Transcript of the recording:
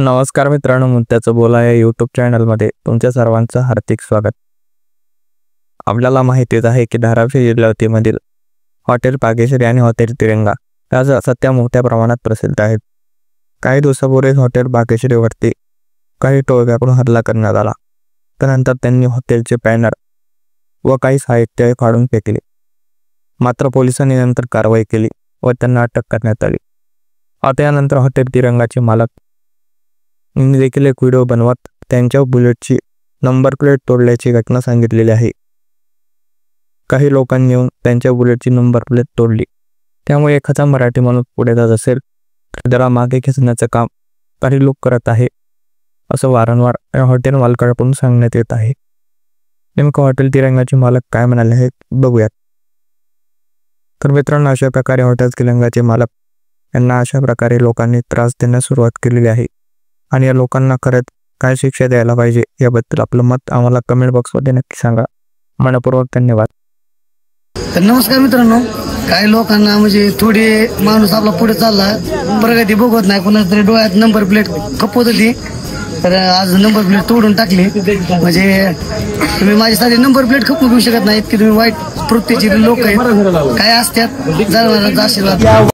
नमस्कार मित्रांनो, मुद्द्याचं बोला या यूट्यूब चॅनलमध्ये तुमच्या सर्वांचं हार्दिक स्वागत। आपल्याला माहितीच आहे की धाराशिव जिल्ह्यामधील हॉटेल भाग्यश्री आणि हॉटेल तिरंगा या सध्या मोठ्या प्रमाणात प्रसिद्ध आहेत। काही दिवसापूर्वी हॉटेल भाग्यश्रीवरती काही टोळक्याकडून हल्ला करण्यात आला। त्यानंतर त्यांनी हॉटेलचे बॅनर व काही साहित्य फाडून फेकले। मात्र पोलिसांनी नंतर कारवाई केली व त्यांना अटक करण्यात आली। आता यानंतर हॉटेल तिरंगाचे मालक देखील एक व्हिडिओ बनवत त्यांच्या बुलेटची नंबर प्लेट तोडल्याची घटना सांगितलेली आहे। काही लोकांनी येऊन त्यांच्या बुलेटची नंबर प्लेट तोडली, त्यामुळे एखादा मराठी माणूस पुढे जात असेल तर त्याला मागे खेचण्याचं काम काही लोक करत आहे, असं वारंवार या हॉटेल मालकाकडून सांगण्यात येत आहे। नेमकं हॉटेल तिरंगाचे मालक काय म्हणाले आहेत बघूयात। तर मित्रांनो, अशा प्रकारे हॉटेल तिरंगाचे मालक यांना अशा प्रकारे लोकांनी त्रास देण्यास सुरुवात केलेली आहे आणि या लोकांना खरंच काय शिक्षा द्यायला पाहिजे याबद्दल आपलं मत आम्हाला कमेंट बॉक्समध्ये नक्की सांगा। मनपूर्वक धन्यवाद। तर नमस्कार मित्रांनो, काही लोकांना म्हणजे थोडी माणूस आपला पुढे चालला प्रगती बघत नाही, कोणाच तरी डोळ्यात नंबर प्लेट खपवत होती, तर आज नंबर प्लेट तोडून टाकली। म्हणजे तुम्ही माझ्यासाठी नंबर प्लेट खपवून घेऊ शकत नाहीत की तुम्ही वाईट प्रवृत्तीचे लोक आहेत, काय असतात जरा आशीर्वाद।